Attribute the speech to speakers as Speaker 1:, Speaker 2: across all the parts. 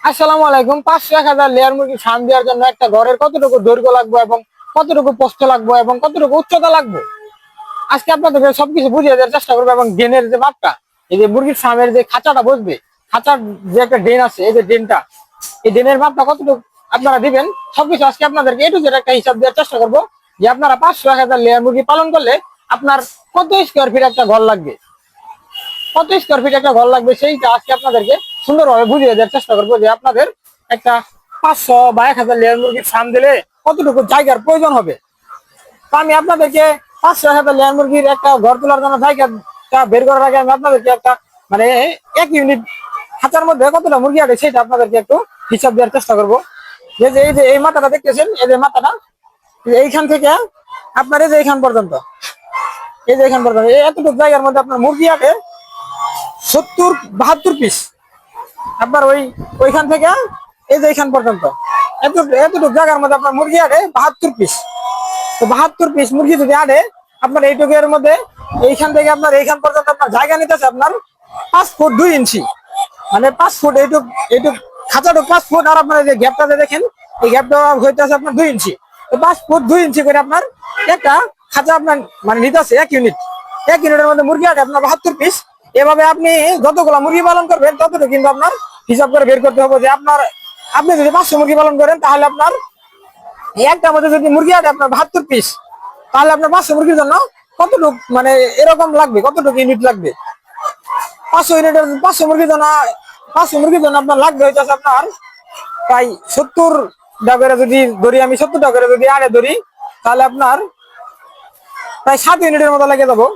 Speaker 1: আসসালামু আলাইকুম। 500-1000 লেয়ার মুরগি ফার্ম দেওয়ার জন্য একটা ঘরের কতটুকু দৈর্ঘ্য লাগবে এবং কতটুকু প্রস্থ লাগবে এবং কতটুকু উচ্চতা লাগবে, আজকে আপনাদেরকে সবকিছু বুঝিয়ে দেওয়ার চেষ্টা করবো। এবং ড্রেনের যে মাপটা, এই যে মুরগির ফার্মের যে খাঁচাটা বসবে, খাঁচার যে একটা ড্রেন আছে, এই যে ড্রেনটা, এই ড্রেনের মাপটা কতটুকু আপনারা দিবেন, সবকিছু আজকে আপনাদেরকে এটু জেড একটা হিসাব দেওয়ার চেষ্টা করবো যে আপনারা 500-1000 লেয়ার মুরগি পালন করলে আপনার কত স্কোয়ার ফিট একটা ঘর লাগবে, কত স্কোয়ার ফিট একটা ঘর লাগবে, সেইটা আজকে আপনাদেরকে সুন্দরভাবে বুঝিয়ে দেওয়ার চেষ্টা করবো যে আপনাদের একটা 500 বা 1000 লেয়ার মুরগির ফার্ম দিলে কতটুকু জায়গার প্রয়োজন হবে। তো আমি আপনাদেরকে 500-1000 লেয়ার মুরগির একটা ঘর তোলার জন্য জায়গাটা বের করার আগে আমি আপনাদেরকে একটা মানে 1 ইউনিট খাঁচার মধ্যে কতটা মুরগি আছে সেটা আপনাদেরকে একটু হিসাব দেওয়ার চেষ্টা করবো। এই যে এই মাথাটা দেখতেছেন, এই যে মাথাটা এইখান থেকে আপনার এই যে এইখান পর্যন্ত, এই যে এইখান পর্যন্ত এতটুকু জায়গার মধ্যে আপনার মুরগি আছে 70-72 পিস। আপনার ওইখান থেকে এই যে এইখান পর্যন্ত এতটুকু জায়গার মধ্যে আপনার মুরগি আটে 72 পিস। তো 72 পিস মুরগি যদি আটে আপনার এইটুকের মধ্যে এইখান থেকে আপনার এইখান পর্যন্ত আপনার জায়গা নিতেছে আপনার 5 ফুট 2 ইঞ্চি, মানে 5 ফুট এইটুক খাঁচাটুক 5 ফুট। আর আপনার এই যে গ্যাপটা দেখেন, এই গ্যাপটা হইতেছে আপনার 2 ইঞ্চি। তো 5 ফুট 2 ইঞ্চি করে আপনার একটা খাঁচা আপনার মানে নিতেছে 1 ইউনিটের মধ্যে মুরগি আটে আপনার 72 পিস। এভাবে আপনি যতগুলা মুরগি পালন করবেন ততটুকু কিন্তু আপনার হিসাব করে বের করতে হবে যে আপনি যদি 500 মুরগি পালন করেন তাহলে আপনার একটা মধ্যে যদি মুরগি আটে আপনার 72 পিস, তাহলে আপনার 500 মুরগির জন্য কতটুকু মানে এরকম লাগবে, কতটুকু ইউনিট লাগবে। 500 মুরগির জন্য আপনার লাগবে হইতেছে আপনার প্রায় 70 টাকা করে যদি ধরি, আমি 70 টাকা করে যদি আড়ে ধরি তাহলে আপনার প্রায় 7 ইউনিটের মতো লাগে যাবো,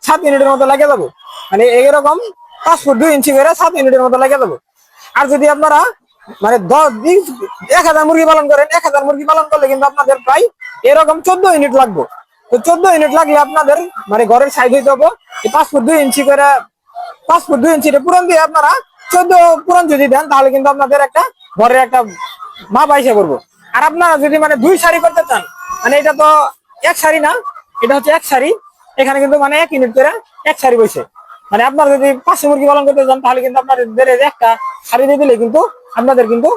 Speaker 1: 7 ইউনিটের মতো লাগে যাবো। মানে এরকম 5 ফুট 2 ইঞ্চি করে 7 ইউনিটের মতো লাগে যাবো। আর যদি আপনারা মানে 1000 মুরগি পালন করেন, 1000 মুরগি পালন করলে কিন্তু আপনাদের প্রায় এরকম 14 ইউনিট লাগবে। তো 14 ইউনিট লাগলে আপনাদের মানে ঘরের সাইজ হইতে হবে 5 ফুট 2 ইঞ্চি করে, 5 ফুট 2 ইঞ্চিতে পুরন দিয়ে আপনারা 14 পুরন যদি দেন তাহলে কিন্তু আপনাদের একটা ঘরের একটা মাপ আইসা করবো। আর আপনারা যদি মানে 2 সারি করতে চান, মানে এটা তো 1 সারি না, এটা হচ্ছে 1 সারি। এখানে কিন্তু মানে 1 ইউনিট করে 1 সারি বসে, মানে আপনারা যদি 500 মুরগি পালন করতে চান তাহলে কিন্তু আপনাদের একটা সারি দিয়ে দিলে কিন্তু আপনাদের কিন্তু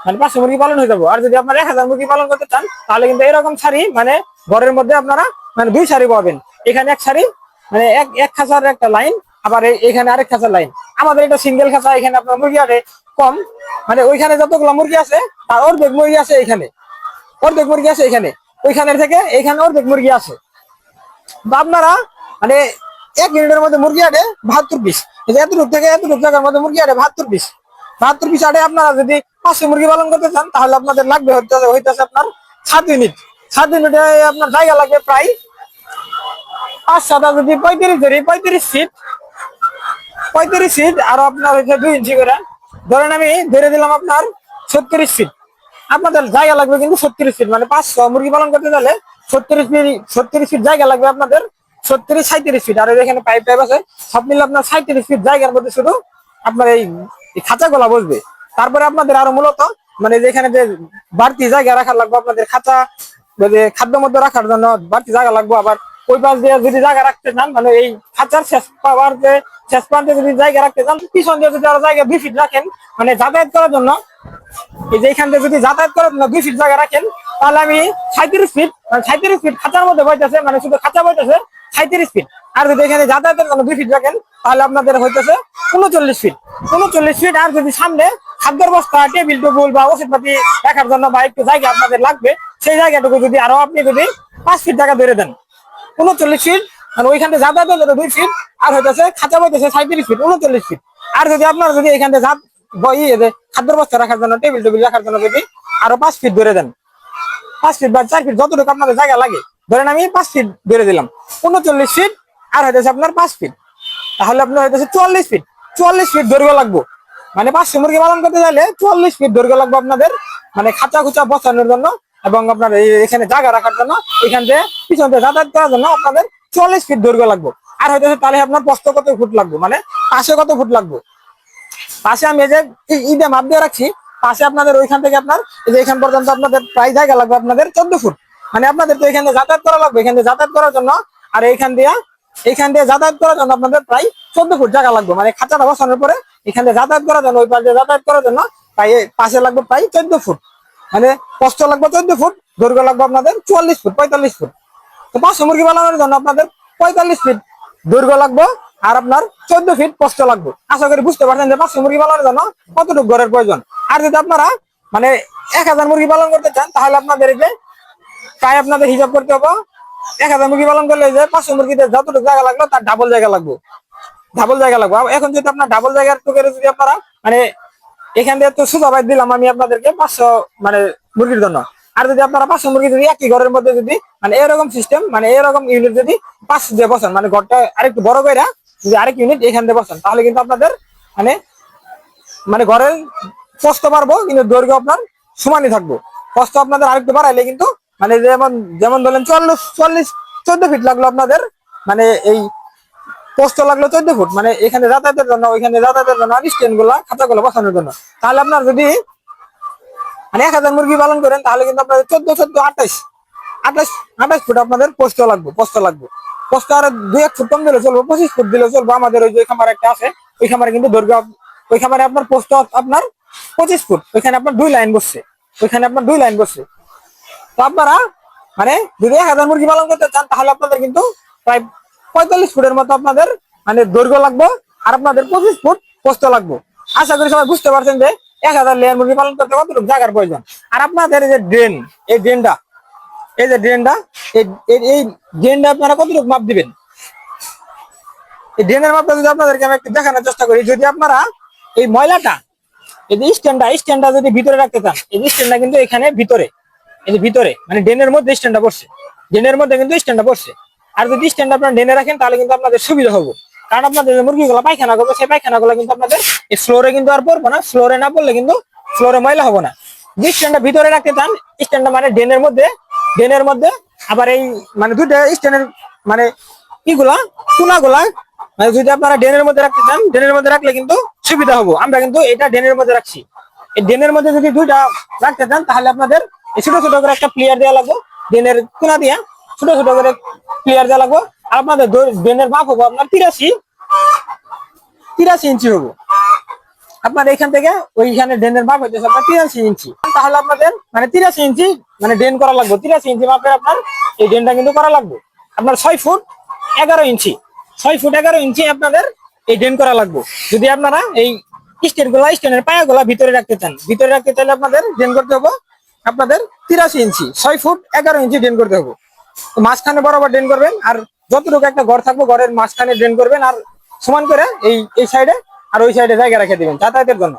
Speaker 1: মানে 500 মুরগি পালন হয়ে যাবো। আর যদি আপনারা 1000 মুরগি পালন করতে চান তাহলে কিন্তু এরকম সারি মানে ঘরের মধ্যে আপনারা মানে 2 সারি পাবেন। এখানে 1 সারি মানে এক খাঁচার একটা লাইন, আবার এখানে আরেক খাঁচার লাইন। আমাদের এটা সিঙ্গেল খাঁচা, এখানে আপনার মুরগি আরে কম, মানে ওইখানে যতগুলো মুরগি আছে তার অর্ধেক মুরগি আছে এখানে, অর্ধেক মুরগি আছে এখানে, ওইখানের থেকে এখানে অর্ধেক মুরগি আছে। বা আপনারা মানে 1 ইউনিটের মধ্যে মুরগি আটে 72 পিস, এতটুক থেকে এতটুক জায়গার মধ্যে মুরগি আটে 72 পিস। 72 পিস আটে আপনারা যদি 500 মুরগি পালন করতে চান তাহলে আপনাদের লাগবে হইতেছে আপনার 7 ইউনিট। 7 ইউনিটে আপনার জায়গা লাগবে প্রায় 5-7, যদি 35 ধরি 35 ফিট, 35 ফিট আর আপনার হচ্ছে 2 ইঞ্চি করে ধরেন, আমি ধরে দিলাম আপনার 36 ফিট। আপনাদের জায়গা লাগবে কিন্তু 36 ফিট, মানে 500 মুরগি পালন করতে গেলে 36 ফিট জায়গা লাগবে আপনাদের, 37-37 ফিট। আর এখানে পাইপ আছে, সব মিলে আপনার 37 ফিট জায়গার মধ্যে শুধু আপনার এই খাঁচাগুলা বসবে। তারপরে আপনাদের আরো মূলত মানে যেখানে যে বাড়তি জায়গা রাখা লাগবে, আপনাদের খাঁচা খাদ্য মধ্যে রাখার জন্য বাড়তি জায়গা লাগবে। আবার ওই পাশ দিয়ে যদি জায়গা রাখতে চান, মানে এই খাঁচার শেষ প্রান্তে যদি জায়গা রাখতে চান, পিছন দিয়ে যদি আরো জায়গা 2 ফিট রাখেন, মানে যাতায়াত করার জন্য, এই যে এখান থেকে যদি যাতায়াত করার জন্য 2 ফিট জায়গা রাখেন, তাহলে আমি 37 ফিট, মানে 37 ফিট খাঁচার মধ্যে বইতেছে, মানে শুধু খাঁচা বইতেছে 37 ফিট। আর যদি এখানে যাতায়াতের জন্য 2 ফিট রাখেন তাহলে আপনাদের হইতেছে 39 ফিট, 39 ফিট। আর যদি সামনে খাদ্যের বস্তা, টেবিল টেবিল বা ওষুধপাতি রাখার জন্য বা একটু জায়গা আপনাদের লাগবে, সেই জায়গাটুকু যদি আরো আপনি যদি 5 ফিট জায়গা ধরে দেন, 39 ফিট, মানে ওইখানে যাতায়াতের জন্য 2 ফিট, আর হইতেছে খাঁচা বইতেছে 37 ফিট, 39 ফিট। আর যদি আপনার যদি এখানে খাদ্যের বস্তা রাখার জন্য, টেবিল টেবিল রাখার জন্য যদি আরো 5 ফিট ধরে দেন, 5 ফিট বা 4 ফিট যতটুকু আপনাদের জায়গা লাগে, ধরেন আমি 5 ফিট ধরে দিলাম, 39 ফিট আর হইতেছে আপনার 5 ফিট, তাহলে আপনার হইতেছে 44 ফিট। 44 ফিট দৈর্ঘ্য লাগবে, মানে 500 মুরগি পালন করতে চাইলে 44 ফিট দৈর্ঘ্য লাগবে আপনাদের, মানে খাঁচা খুচা বসানোর জন্য এবং আপনার এখানে জায়গা রাখার জন্য, এখান থেকে পিছন থেকে যাতায়াত করার জন্য আপনাদের 44 ফিট দৈর্ঘ্য লাগবে। আর হইতেছে তাহলে আপনার প্রস্থ কত ফুট লাগবে, মানে পাশে কত ফুট লাগবে। পাশে আমি এই যে ঈদে মাপ দিয়ে রাখছি, পাশে আপনাদের ওইখান থেকে আপনার এই যে এখান পর্যন্ত আপনাদের প্রায় জায়গা লাগবে আপনাদের 14 ফুট। মানে আপনাদের তো এখানে যাতায়াত করা লাগবে, এখানে যাতায়াত করার জন্য, আর এইখান দিয়ে যাতায়াত করার জন্য আপনাদের প্রায় 14 ফুট জায়গা লাগবে। মানে খাঁচাটা বসানোর পরে এখানে যাতায়াত করার জন্য, ওই পাশে যাতায়াত করার জন্য প্রায় পাশে লাগবে প্রায় 14 ফুট, মানে প্রস্থ লাগবে 14 ফুট, দৈর্ঘ্য লাগবে আপনাদের 44 ফুট 45 ফুট। তো 500 মুরগি পালনের জন্য আপনাদের 45 ফিট দৈর্ঘ্য লাগবে আর আপনার 14 ফিট প্রস্থ লাগবে। আশা করি বুঝতে পারছেন যে 500 মুরগি পালনের জন্য কতটুকু ঘরের প্রয়োজন। আর যদি আপনারা মানে 1000 মুরগি পালন করতে চান তাহলে আপনাদের এই যে প্রায় আপনাদের হিসাব করতে হবে 1000 মুরগি পালন করলে যে 500 মুরগিতে যতটুকু জায়গা লাগলো তার ডাবল জায়গা লাগবে, ডাবল জায়গা লাগবে। এখন যদি আপনার ডাবল জায়গার টুকের যদি আপনারা মানে এখান থেকে তো সোজা বাইর দিলাম আমি আপনাদেরকে 500 মানে মুরগির জন্য। আর যদি আপনারা 500 মুরগি যদি একই ঘরের মধ্যে যদি মানে এরকম সিস্টেম মানে এরকম ইউনিট যদি 5 দিয়ে বসান, মানে ঘরটা আরেকটু বড় করে যদি আরেক ইউনিট এখান দিয়ে বসান তাহলে কিন্তু আপনাদের মানে মানে ঘরের প্রস্থ বাড়বো কিন্তু দৈর্ঘ্য আপনার সমানই থাকবো। প্রস্থ আপনাদের আরেকটু বাড়াইলে কিন্তু মানে যেমন যেমন ধরেন 14 ফিট লাগলো আপনাদের, মানে এই প্রস্থ লাগলো 14 ফুট, মানে এখানে যাতায়াতের জন্য ওইখানে যাতায়াতের জন্য স্ট্যান্ড গুলা খাঁচাগুলো বসানোর জন্য। তাহলে আপনার যদি মানে 1000 মুরগি পালন করেন তাহলে কিন্তু আপনাদের 28 ফুট আপনাদের প্রস্থ লাগবে, প্রস্থ আর 2-1 ফুট কম দিলে চলবে, 25 ফুট দিলে চলবে। আমাদের ওই যে খামার একটা আছে ওই খামারে কিন্তু দৈর্ঘ্য ওই খামারে আপনার প্রস্থ আপনার 25 ফুট, ওইখানে আপনার 2 লাইন বসছে, ওইখানে আপনার 2 লাইন বসছে। তো আপনারা মানে যদি 1000 মুরগি পালন করতে চান তাহলে আপনাদের কিন্তু প্রায় 45 ফুটের মতো আপনাদের মানে দৈর্ঘ্য লাগবে আর আপনাদের 25 ফুট প্রস্থ লাগবে। আশা করি সবাই বুঝতে পারছেন যে 1000 লেয়ার মুরগি পালন করতে কতটুকু জায়গার প্রয়োজন। আর আপনাদের এই যে ড্রেন, এই ড্রেনটা এই ড্রেনটা আপনারা কতটুকু মাপ দিবেন, এই ড্রেনের মাপটা যদি আপনাদেরকে আমি একটু দেখানোর চেষ্টা করি। যদি আপনারা এই ময়লাটা এই যে স্ট্যান্ডটা যদি ভিতরে রাখতে চান, এই স্ট্যান্ডটা কিন্তু এখানে ভিতরে এই যে ভিতরে মানে ড্রেনের মধ্যে স্ট্যান্ডটা বসছে, ড্রেনের মধ্যে কিন্তু স্ট্যান্ডটা বসছে। আর যদি স্ট্যান্ড আপনারা ড্রেনে রাখেন তাহলে কিন্তু আপনাদের সুবিধা হবে, কারণ আপনাদের যে মুরগিগুলো পায়খানা করবে সেই পায়খানাগুলো কিন্তু আপনাদের এই ফ্লোরে কিন্তু আর পড়বো না, ফ্লোরে না পড়লে কিন্তু ফ্লোরে ময়লা হবে না। যে স্ট্যান্ডটা ভিতরে রাখতে চান, স্ট্যান্ডটা মানে ড্রেনের মধ্যে আবার এই মানে দুইটা স্ট্যান্ডের মানে ইগুলা কোনাগুলা মানে যদি আপনারা ড্রেনের মধ্যে রাখতে চান, ড্রেনের মধ্যে রাখলে কিন্তু সুবিধা হবে। আমরা কিন্তু এটা ড্রেনের মধ্যে রাখছি। এই ড্রেনের মধ্যে যদি দুইটা রাখতে চান তাহলে আপনাদের ছোট ছোট করে একটা প্লেয়ার দেওয়া লাগবে, ড্রেনের কোনা দিয়া ছোট ছোট করে প্লেয়ার দেওয়া লাগবে। আর আপনাদের ড্রেনের মাপ হবো আপনার 83 ইঞ্চি হবো। আপনার এখান থেকে ওইখানে ড্রেনের মাপ হইতেছে আপনার 83 ইঞ্চি। তাহলে আপনাদের মানে 83 ইঞ্চি মানে ড্রেন করা লাগবে, 83 ইঞ্চি মাপের আপনার এই ড্রেনটা কিন্তু করা লাগবে। আপনার 6 ফুট 11 ইঞ্চি, 6 ফুট 11 ইঞ্চি আপনাদের এই ড্রেন করা লাগবে। যদি আপনারা এই স্ট্যান্ডের পায়াগুলা ভিতরে রাখতে চান, ভিতরে রাখতে চাইলে আপনাদের ড্রেন করতে হবে আপনাদের 83 ইঞ্চি, 6 ফুট 11 ইঞ্চি ড্রেন করতে হবে। মাঝখানে বরাবর ড্রেন করবেন আর যতটুকু একটা ঘর থাকবে ঘরের মাঝখানে ড্রেন করবেন আর সমান করে এই সাইডে আর ওই সাইডে জায়গা রেখে দিবেন যাতায়াতের জন্য।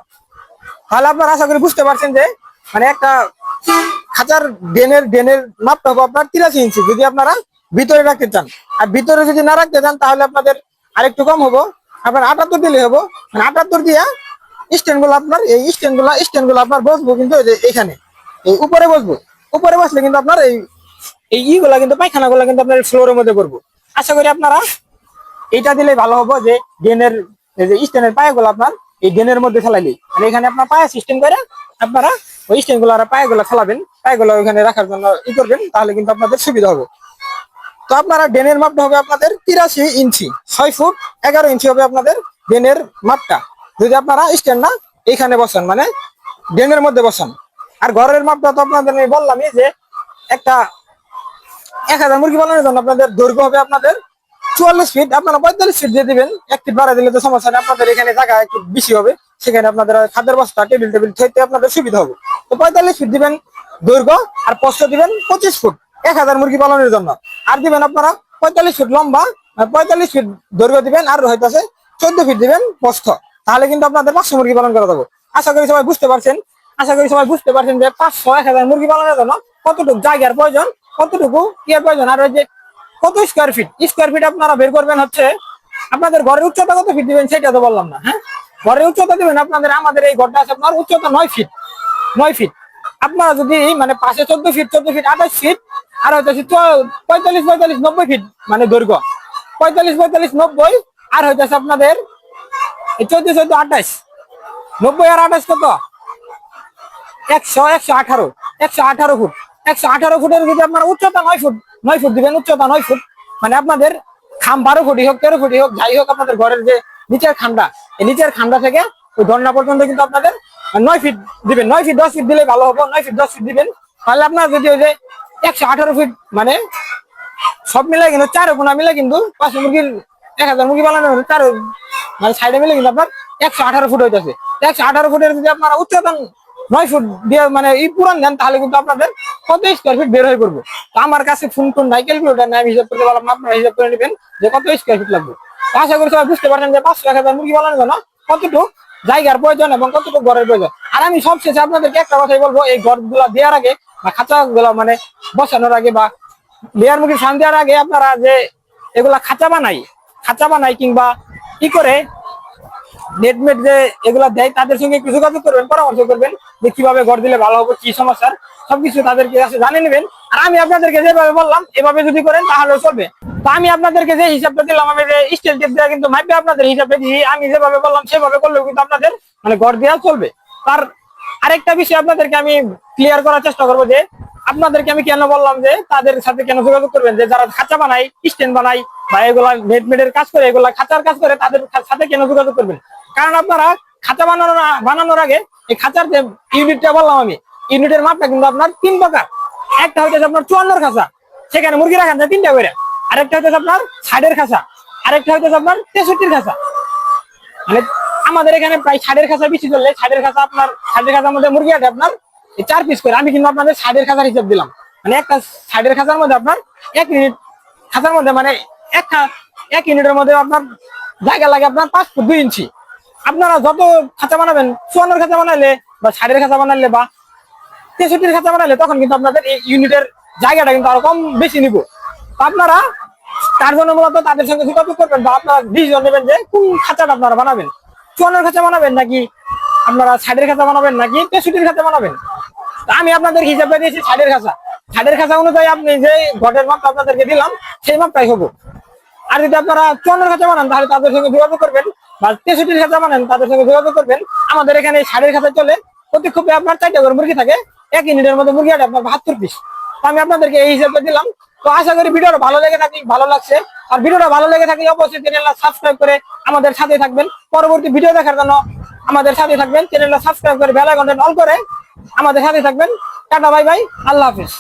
Speaker 1: তাহলে আপনারা আশা করি বুঝতে পারছেন যে মানে একটা খাঁচার ড্রেনের মাপটা হবে আপনার 83 ইঞ্চি যদি আপনারা ভিতরে রাখতে চান। আর ভিতরে যদি না রাখতে চান তাহলে আপনাদের আরেকটু কম হবো, আপনার 78 দিলে হবো। মানে 78 দিয়া স্ট্যান্ডগুলো আপনার এই স্ট্যান্ডগুলো আপনার বসবো কিন্তু এখানে এই উপরে বসবো, উপরে বসলে কিন্তু আপনার এই ইগুলা কিন্তু পায়খানাগুলা কিন্তু আপনার ফ্লোরের মধ্যে করবো। আশা করি আপনারা এইটা দিলে ভালো হবো যে ড্রেনের যে স্ট্যান্ডের পায়াগুলো আপনার এই ড্রেনের মধ্যে ফেলাইলে মানে এখানে আপনার পায়া সিস্টেম করে আপনারা ওই স্ট্যান্ডগুলো আর পায়াগুলো ফেলাবেন, পায়াগুলো ওইখানে রাখার জন্য করবেন তাহলে কিন্তু আপনাদের সুবিধা হবে। তো আপনারা ড্রেনের মাপটা হবে আপনাদের 83 ইঞ্চি, 6 ফুট 11 ইঞ্চি হবে আপনাদের ড্রেনের মাপটা। যদি আপনারা স্ট্যান্ড না এইখানে বসান মানে ড্রেনের মধ্যে বসান। আর ঘরের মাপটা তো আপনাদের আমি বললামই যে একটা 1000 মুরগি পালনের জন্য আপনাদের দৈর্ঘ্য হবে আপনাদের 44 ফিট, আপনারা 45 ফিট দিয়ে দিবেন, 1 ফিট বাড়া দিলে তো সমস্যা নেই। আপনাদের এখানে জায়গা একটু বেশি হবে, সেখানে আপনাদের খাদ্যের বস্তা টেবিল থাকতে আপনাদের সুবিধা হবে। তো 45 ফিট দিবেন দৈর্ঘ্য আর প্রস্থ দিবেন 25 ফুট 1000 মুরগি পালনের জন্য। আর দিবেন আপনারা 45 ফিট লম্বা 45 ফিট দৈর্ঘ্য দিবেন আর হইতাছে 14 ফিট দিবেন প্রস্থ। তাহলে কিন্তু আপনাদের 500 মুরগি পালন করা যাবে। আশা করি সবাই বুঝতে পারছেন যে 500-1000 মুরগি পালনের জন্য কতটুকু জায়গার প্রয়োজন, কতটুকু ইয়ার প্রয়োজন। আর ওই যে কত স্কোয়ার ফিট আপনারা বের করবেন হচ্ছে আপনাদের ঘরের উচ্চতা কত ফিট দিবেন সেটা তো বললাম না। হ্যাঁ, ঘরের উচ্চতা দিবেন আপনাদের আমাদের এই ঘরটা আছে আপনার উচ্চতা 9 ফিট। আপনারা যদি মানে পাশে 14 ফিট 28 ফিট আর হইতেছে 45 90 ফিট মানে দৈর্ঘ্য 45 90 আর হইতেছে আপনাদের 14 28 90 আর 28 কত 118 ফুট। 118 ফুটের যদি আপনার উচ্চতা 9 ফুট দিবেন, উচ্চতা 9 ফুট মানে আপনাদের খাম 12 ফুটই হোক 13 ফুটই হোক যাই হোক আপনাদের ঘরের যে নিচের খামটা এই নিচের খামটা থেকে ওই ধর্না পর্যন্ত কিন্তু আপনাদের 9 ফিট দিবেন, 9 ফিট 10 ফিট দিলে ভালো হবে, 9 ফিট 10 ফিট দিবেন। তাহলে আপনার যদি ওই যে 118 ফিট মানে সব মিলে কিন্তু 4 কোনা মিলে কিন্তু 5 মুরগির 1000 মুরগি বানানো চার মানে সাইডে মিলে কিন্তু আপনার 118 ফুট হইতেছে। 118 ফুটের যদি আপনারা উচ্চতা 9 ফুট দিয়ে মানে এই পুরান দেন তাহলে কিন্তু আপনাদের কত স্কোয়ার ফিট বের হয়ে পড়বে। তো আমার কাছে ফোন টোন নাই, ক্যালকুলেটার নাই, আমি হিসাব করতে পারলাম না, আপনারা হিসাব করে নেবেন যে কত স্কোয়ার ফিট লাগবে। তো আশা করি সবাই বুঝতে পারছেন যে 500-1000 মুরগি বানানোর জন্য কতটুকু জায়গার প্রয়োজন এবং কতটুকু ঘরের প্রয়োজন। আর আমি সবশেষে আপনাদেরকে একটা কথাই বলবো, এই ঘরগুলা দেওয়ার আগে বা খাঁচা গুলা মানে বসানোর আগে বা লেয়ার মুরগির ফার্ম দেওয়ার আগে আপনারা যে এগুলা খাঁচা বানাই কিংবা কি করে নেটমেট যে এগুলা দেয় তাদের সঙ্গে একটু যোগাযোগ করবেন, পরামর্শ করবেন যে কিভাবে ঘর দিলে ভালো হবে, কি সমস্যার সবকিছু তাদেরকে কাছে জানিয়ে নেবেন। আর আমি আপনাদেরকে যেভাবে বললাম এভাবে যদি করেন তাহলে চলবে। তো আমি আপনাদেরকে যে হিসাবটা দিলাম, আমি যে স্টিল টেপ দেওয়া কিন্তু মাইপে আপনাদের হিসাবটা দিই, আমি যেভাবে বললাম সেভাবে করলেও কিন্তু আপনাদের মানে ঘর দেওয়া চলবে। তার আরেকটা বিষয় আপনাদেরকে আমি ক্লিয়ার করার চেষ্টা করবো যে আপনাদেরকে আমি কেন বললাম যে তাদের সাথে কেন যোগাযোগ করবেন, যে যারা খাঁচা বানায়, স্ট্যান্ড বানায় বা এগুলা নেটমেটের কাজ করে, এগুলা খাঁচার কাজ করে, তাদের সাথে কেন যোগাযোগ করবেন। কারণ আপনারা খাঁচা বানানোর আগে এই খাঁচার যে ইউনিটটা বললাম আমি, ইউনিটের মাপটা কিন্তু আপনার 3 প্রকার। একটা হচ্ছে আপনার 54 খাঁচা, সেখানে মুরগি রাখেন যায় 3টা করে। আরেকটা হচ্ছে আপনার ষাটের খাঁচা, আরেকটা হচ্ছে আপনার 63 খাঁচা। মানে আমাদের এখানে প্রায় 60 খাঁচা বেশি চললে 60 খাঁচা আপনার 60 খাঁচার মধ্যে মুরগি আছে আপনার 4 পিস করে। আমি কিন্তু আপনাদের 60 খাঁচার হিসাব দিলাম, মানে একটা 60 খাঁচার মধ্যে আপনার 1 ইউনিট খাঁচার মধ্যে মানে এক ইউনিটের মধ্যে আপনার জায়গা লাগে আপনার 5 ফুট 2 ইঞ্চি। আপনারা যত খাঁচা বানাবেন, 54 খাঁচা বানাইলে বা 60 খাঁচা বানাইলে বা 63 খাঁচা বানাইলে তখন কিন্তু আপনাদের এই ইউনিটের জায়গাটা কিন্তু আরো কম বেশি নিব। আপনারা তার জন্য মূলত তাদের সঙ্গে যোগাযোগ করবেন বা আপনারা ডিসিশন নেবেন যে কোন খাঁচাটা আপনারা বানাবেন, 54 খাঁচা বানাবেন নাকি আপনারা 60 খাঁচা বানাবেন নাকি 63 খাঁচা বানাবেন। আমি আপনাদের হিসাবে দিয়েছি 60 খাঁচা। 60 খাঁচা অনুযায়ী আপনি যে ঘটের মাপটা আপনাদেরকে দিলাম সেই মাপটাই হবো। আর যদি আপনারা 54 খাঁচা বানান তাহলে তাদের সঙ্গে যোগাযোগ করবেন, বা 63 খাঁচা বানান তাদের সঙ্গে যোগাযোগ করবেন। আমাদের এখানে 60 খাঁচা চলে, প্রতি খোপে আপনার 4টা করে মুরগি থাকে, 1 ইউনিটের মধ্যে মুরগি আছে আপনার 72 পিস। আমি আপনাদেরকে এই হিসাবে দিলাম। তো আশা করি ভিডিওটা ভালো লাগছে। আর ভিডিওটা ভালো লেগে থাকলে অবশ্যই চ্যানেলটা সাবস্ক্রাইব করে আমাদের সাথে থাকবেন। পরবর্তী ভিডিও দেখার জন্য আমাদের সাথে থাকবেন, চ্যানেলটা সাবস্ক্রাইব করে বেল আইকনটা অন করে আমাদের সাথে থাকবেন। টাটা, বাই বাই, আল্লাহ হাফেজ।